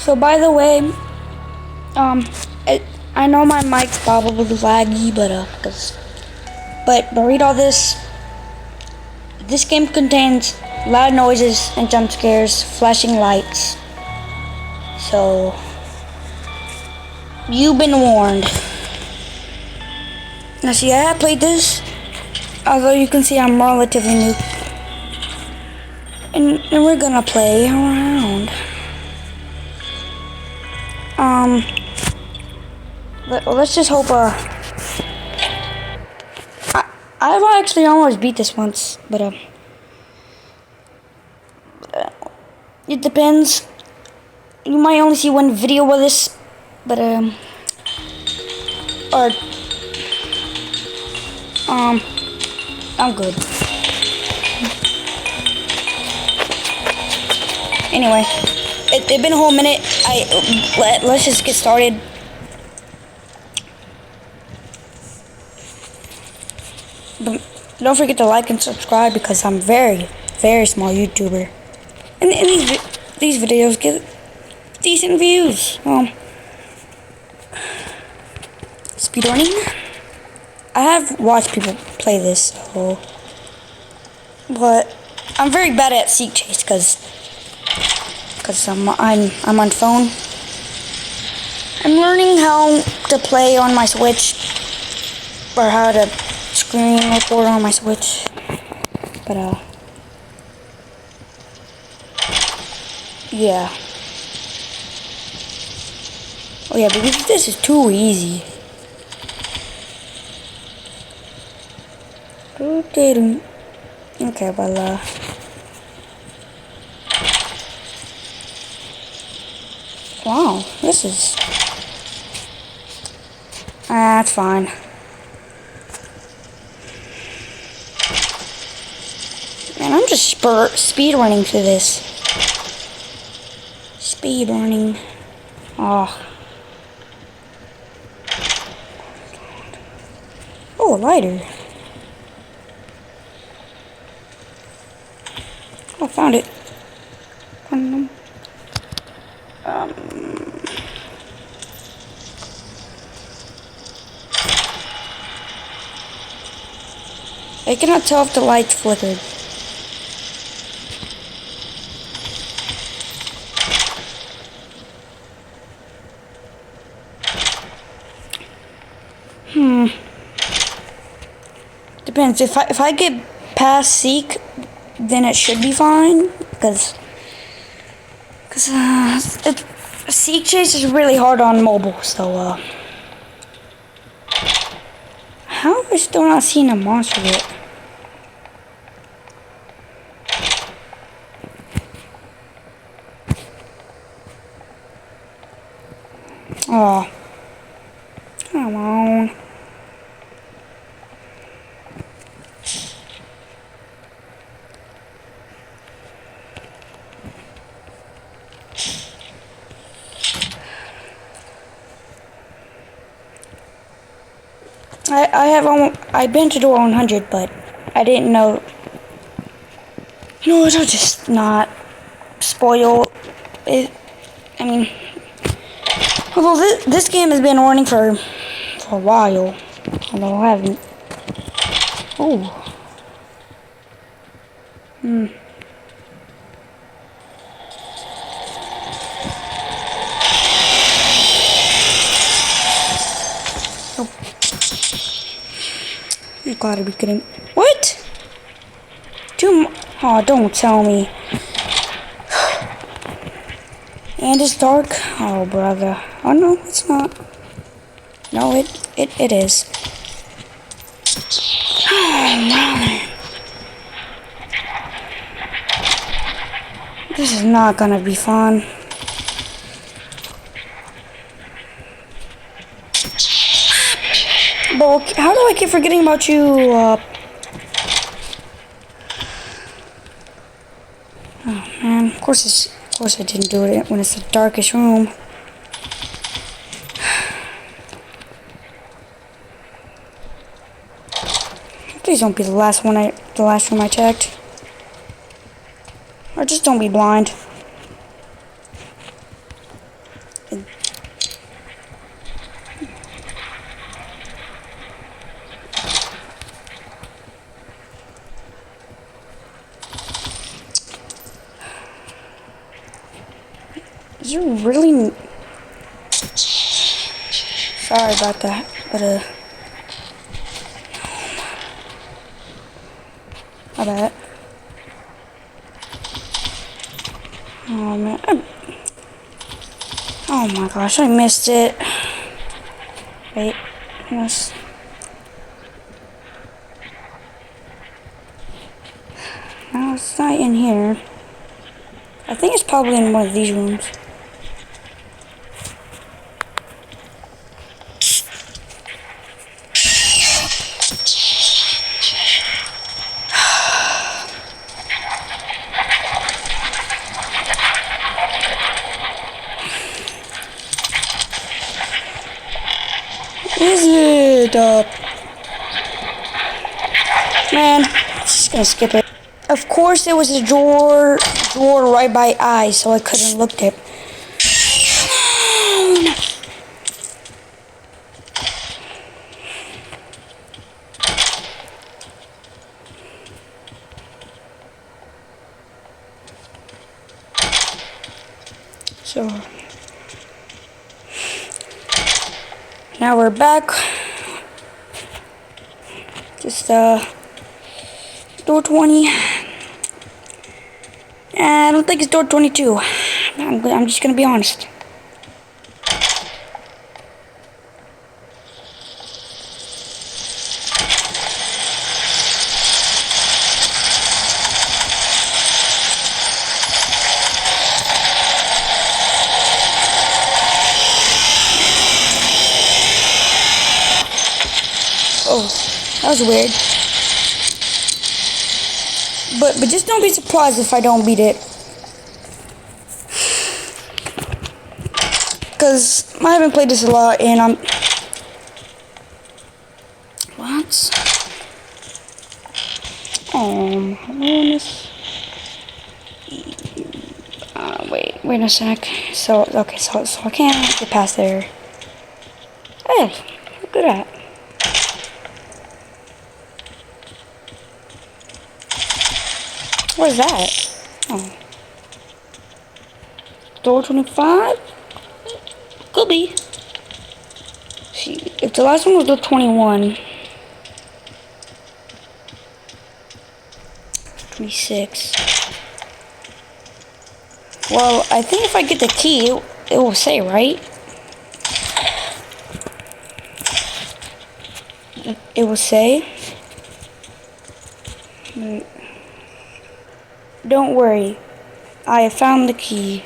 So by the way, I know my mic's probably laggy, but read all this. This game contains loud noises and jump scares, flashing lights. So you've been warned. Now see, I have played this, although you can see I'm relatively new. And we're gonna play around. Let's just hope, I've actually almost beat this once, but, it depends. You might only see one video of this, but, I'm good. Anyway, it's been a whole minute. Let's just get started. Don't forget to like and subscribe because I'm very, very small YouTuber, and these videos get decent views. Speedrunning. I have watched people play this, but I'm very bad at seek chase because I'm on phone. I'm learning how to play on my Switch, or how to screen record on my Switch, but yeah. Oh yeah, because this is too easy. Okay, well, wow, this is, that's fine. Man, I'm just speed running through this. Speed running. Oh, a lighter. Oh, I found it. I cannot tell if the lights flickered. Depends. If I get past seek, then it should be fine. Because seek chase is really hard on mobile. So how have I still not seen a monster yet? Oh, come on. I've been to door 100, but I didn't know. No, it'll just not spoil it. I mean, although this game has been running for a while, although I haven't. Oh. You gotta be kidding. What? Oh, don't tell me. And it's dark. Oh, brother. Oh no, it's not. No, it is. Oh man. This is not gonna be fun. But how do I keep forgetting about you? Oh man, of course I didn't do it when it's the darkest room. Please don't be the last room I checked. Or just don't be blind. Is there really... Sorry about that, but my bad. Oh man. Oh my gosh, I missed it. Wait. Yes. No, it's not in here. I think it's probably in one of these rooms. Is it? Man, just gonna skip it. Of course, there was a drawer right by I, so I couldn't look it. So now we're back. Just door 20. I don't think it's door 22. I'm just gonna be honest. Oh, that was weird. But just don't be surprised if I don't beat it. Because I haven't played this a lot and I'm... What? Oh my goodness. Wait a sec. So I can't get past there. Hey, look at that. What is that? Oh. Door 25? Could be. See, if the last one was door 21. 26. Well, I think if I get the key, it will say, right? It will say. Don't worry. I have found the key.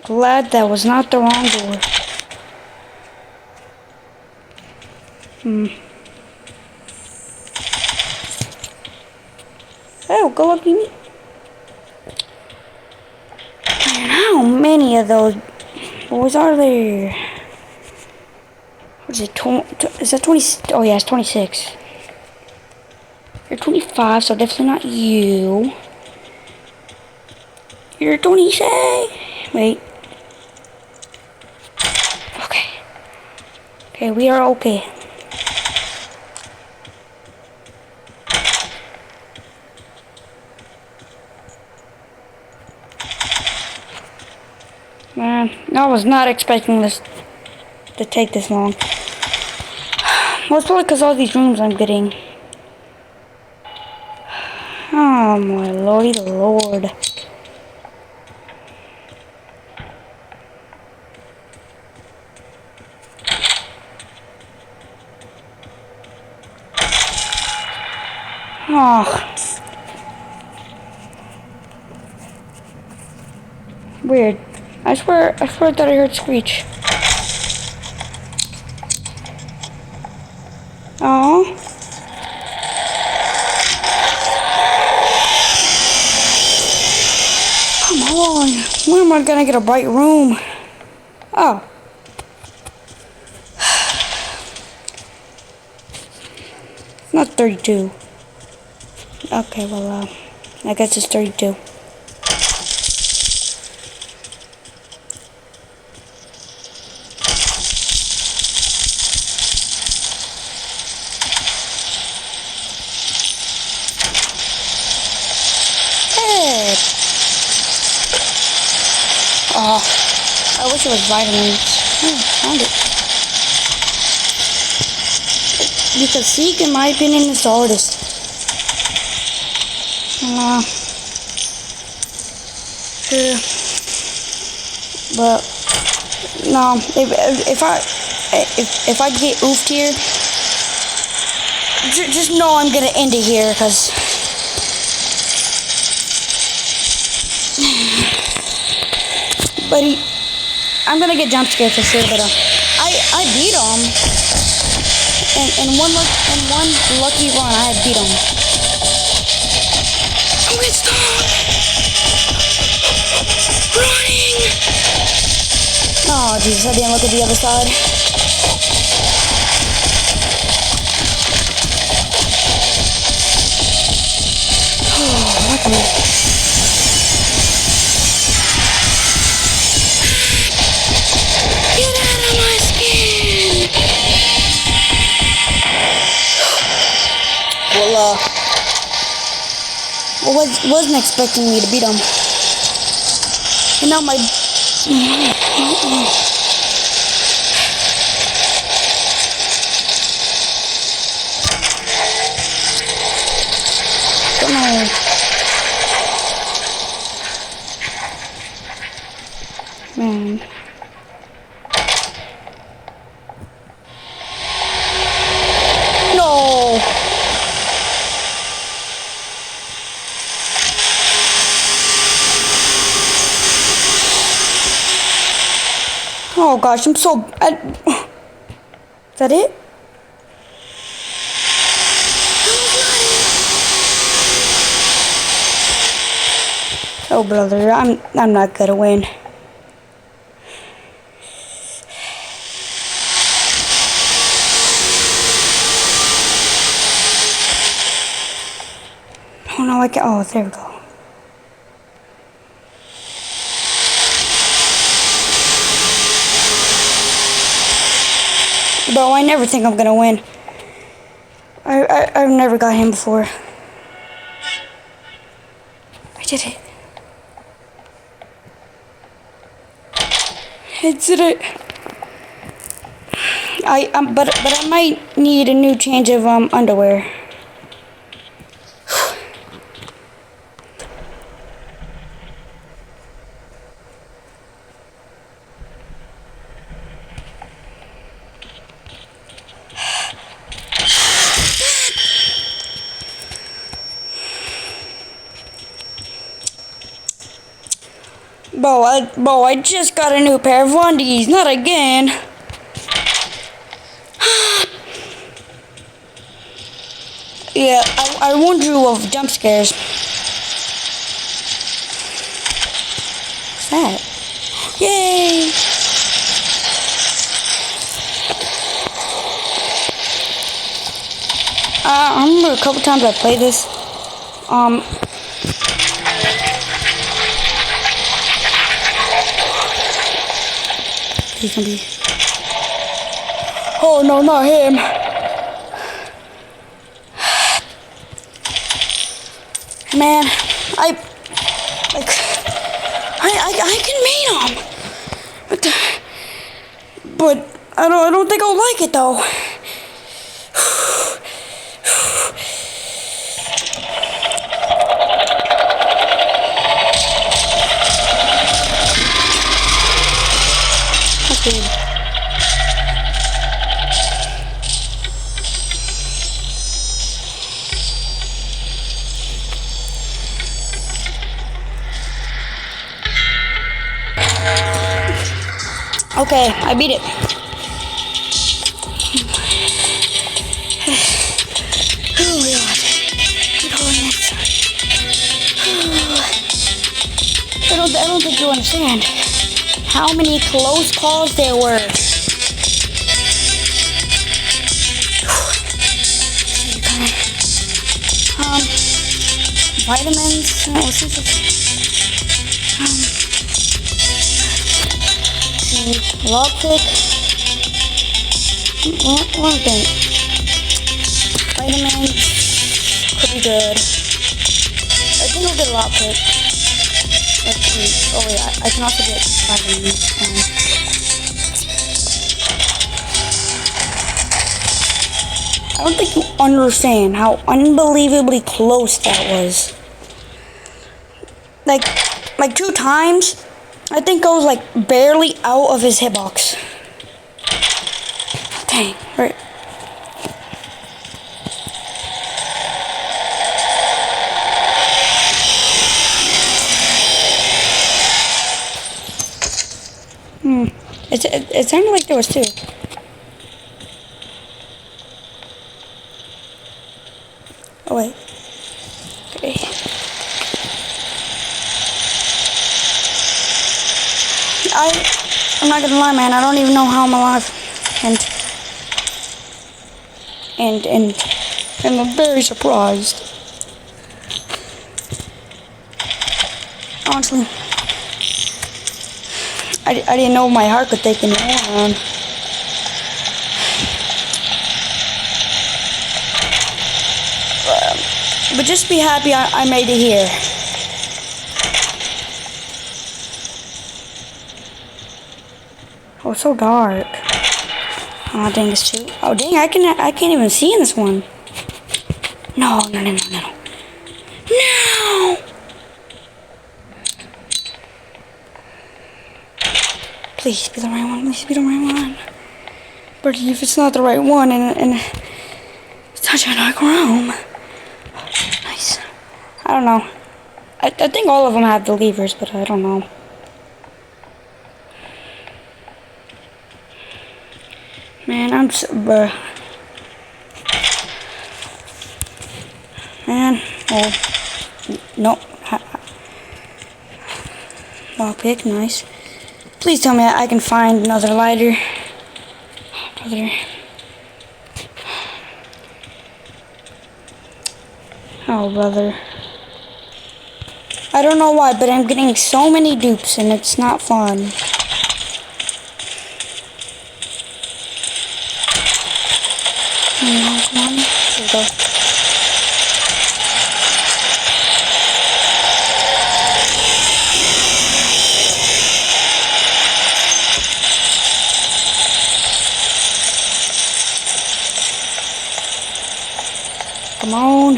Glad that was not the wrong door. Oh, go up, me. Man, how many of those boys are there? What is it? Is that 20? Oh yeah, it's 26. You're 25, so definitely not you. You're 26. Wait. Okay. Okay, we are okay. Man, I was not expecting this to take this long. Well, it's probably because all these rooms I'm getting. Oh my lordy lord. Oh. Weird. I swear I thought I heard screech. Oh. Come on. When am I gonna get a bright room? Oh. Not 32. Okay, well, I guess it's 32. Hey! I wish it was vitamins. Oh, found it. Because Seek, in my opinion, is the hardest. But no, if I get oofed here, just know I'm gonna end it here, cause but I'm gonna get jump scared for sure. But I beat him, and one lucky run I beat him. Oh, it's stop running! Oh Jesus, I didn't look at the other side. Get out of my skin! Well, wasn't expecting me to beat him. And now my... Come on. Man. No. Oh gosh, I'm so... Is that it? Oh brother, I'm not gonna win. Oh no, I can't. Oh, there we go. Bro, I never think I'm gonna win. I've never got him before. I did it. I did it. But I might need a new change of underwear. Bro, I just got a new pair of undies. Not again. Yeah, I warned you of jump scares. What's that? Yay! I remember a couple times I played this. He's gonna be... Oh no, not him. Man, I can beat him, but I don't think I'll like it though. That's good. Okay, I beat it. Oh my god. Good holiness. I don't think you understand how many close calls there were. Vitamins. What's this? Lockpick. One thing. Vitamins could be good. I think I'll get a lockpick. Wait, oh wait, I can also get vitamin. I don't think you understand how unbelievably close that was. Like 2 times, I think I was like barely out of his hitbox. Dang, right. It sounded like there was 2. Oh wait. Okay. I'm not gonna lie, man. I don't even know how I'm alive, and I'm very surprised. Honestly, I didn't know my heart could take any more, man. But just be happy I made it here. Oh, it's so dark. Oh, dang, it's too. Oh, dang, I can't even see in this one. No. No! Please be the right one. Please be the right one. But if it's not the right one, and it's such a dark room. Nice. I don't know. I think all of them have the levers, but I don't know. Man, I'm so, bruh. Man, oh, no. Lockpick, nice. Please tell me I can find another lighter. Brother. Oh, brother. I don't know why, but I'm getting so many dupes and it's not fun. Come on. Here we go. Come on.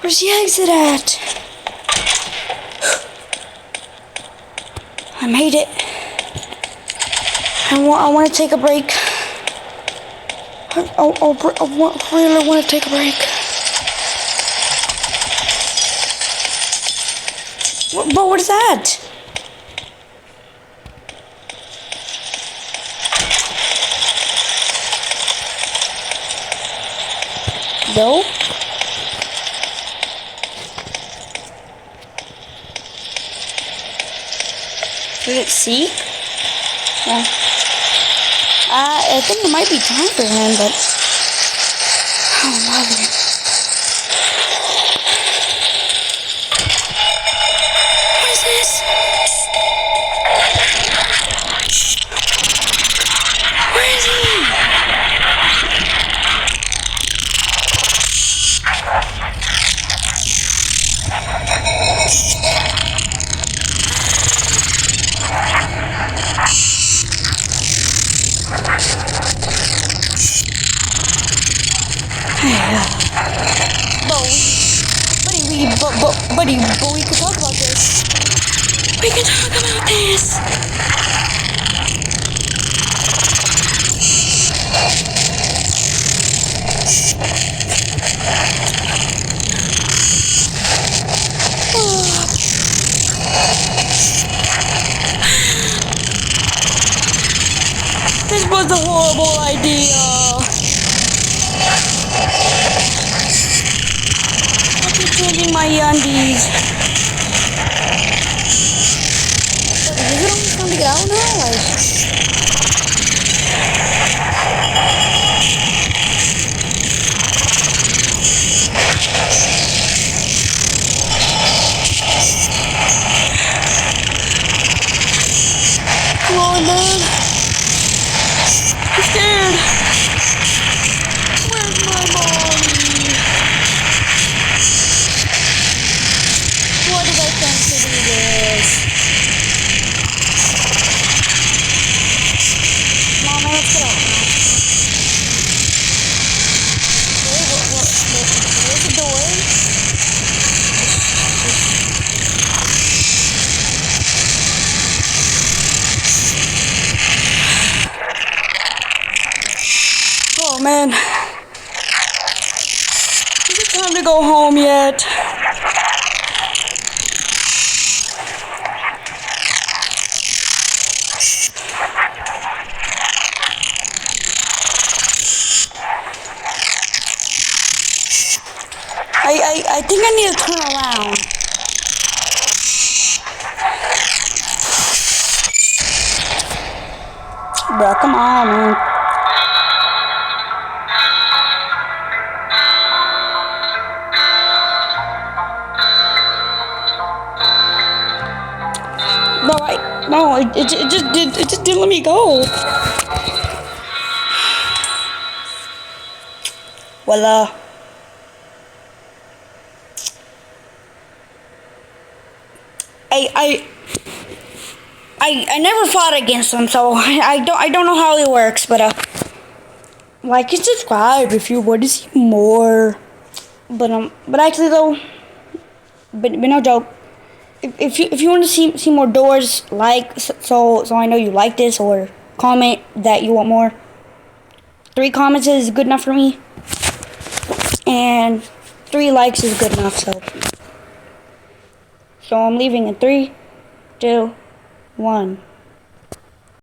Where's the exit at? I made it. I want to take a break. I really want to take a break. But what is that? No? Did it seek? Yeah. I think it might be time for him, but... Oh, mother. What is this? Where is he? Buddy, but we can talk about this. We can talk about this. This was a horrible idea. I keep changing my undies. But is it almost time to get out now? Come on, man. I'm scared. Where's my body? Why did I man. Is it time to go home yet? I think I need to turn around. Bro, come on, man. No, it just didn't let me go. Well, I never fought against them, so I don't know how it works, but like and subscribe if you want to see more. But actually though, but no joke. If you want to see more doors, like so I know you like this, or comment that you want more. 3 comments is good enough for me, and 3 likes is good enough. So I'm leaving in 3, 2, 1.